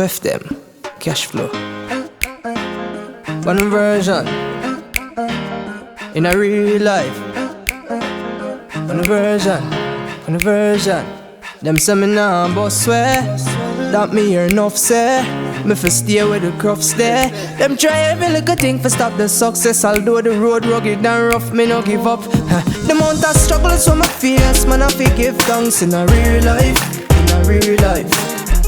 Quiff them, cash flow. One version in a real life. One version. Them say me nah boss swear that me hear enough say. Me fi stay with the crofts there. Them try every little thing for stop the success. Although the road rugged and rough, me no give up. The amount of struggles on my face, man, I fi give thanks in a real life. In a real life,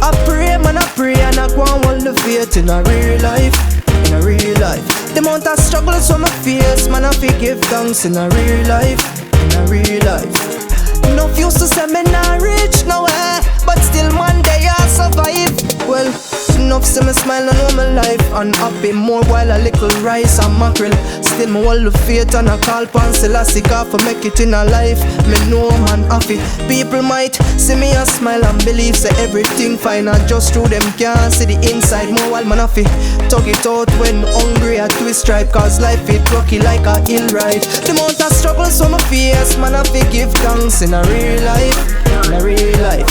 I pray, man, I pray, and I go and hold the faith in a real life. In a real life, the amount of struggles on my face, man, I fi give thanks in a real life. In a real life, enough used to say me not rich nowhere, but still one day I survive. Well, enough see me smile and know my life unhappy more while a little rice and mackerel. Still me hold the faith and I call pan Selassie for make it in a life. Me know man happy. People might see me and smile and believe say everything fine and just through them can't see the inside. More while man happy tug it out when hungry I twist stripe, cause life it rocky like a hill ride. The amount of struggles on my face, man happy give thanks in a real life. In a real life,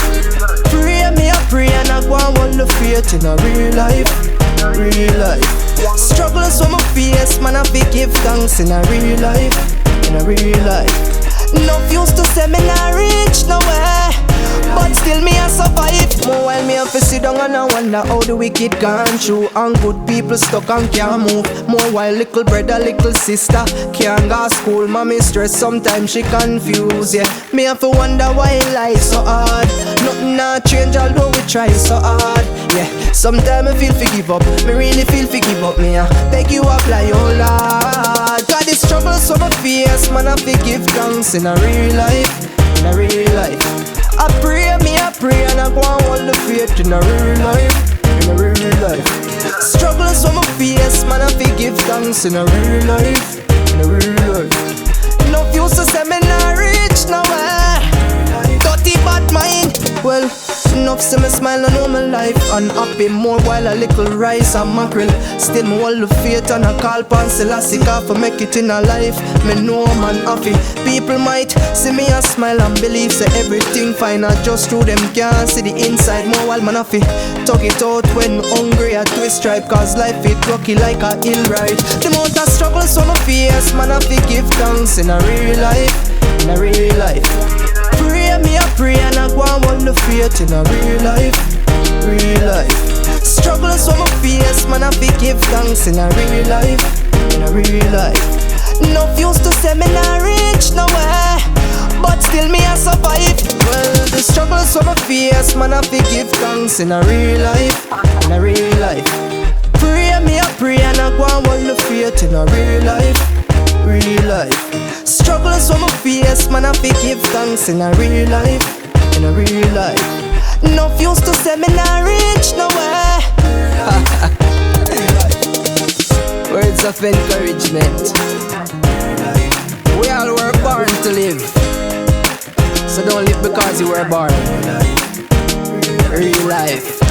pray me I pray and I go and hold the faith in a real life. Real life, struggles on my face, man I fi give thanks in a real life. In a real life, enough used to say me not rich nowhere, but still me I survive. More while me have to sit down and I wonder how the wicked gone through and good people stuck and can't move. More while little brother, little sister can't go to school. Mommy stressed, sometimes she confused. Yeah, me have to wonder why life so hard. Nothing not change although we try so hard. Yeah, sometimes I feel to give up. Me really feel to give up. Me beg you apply, oh Lord. Got the struggles on my face, man I fi give thanks in a real life. In a real life, I pray, and I go and hold the faith in a real life. In a real life, struggles on my face, man I fi give thanks in a real life. In a real life, enough used to say me not rich nowhere, dirty bad mind. Well, enough see me smile and know my life unhappy more while a little rice and mackerel. Still me hold the faith and I call pan Selassie for make it in a life. Me know man happy. People might see me and smile and believe say everything fine and just through them can't see the inside. More while man happy tug it out when hungry I twist stripe, cause life it rocky like a hill ride. The amount of struggles on my face, man happy give thanks in a real life. In a real life, pray me I pray and I go and hold the faith in a real life. Real life, struggles on my face, man I fi give thanks in a real life. In a real life, enough used to say me not rich nowhere, but still me I survive. Well, the struggles on my face, man I fi give thanks in a real life. In a real life, pray me I pray and I go and hold the faith in a real life. Real life, struggles on my face, man I fi give thanks in a real life. In a real life, enough used to say me not rich nowhere. Words of encouragement. We all were born to live, so don't live because you were born. Real life.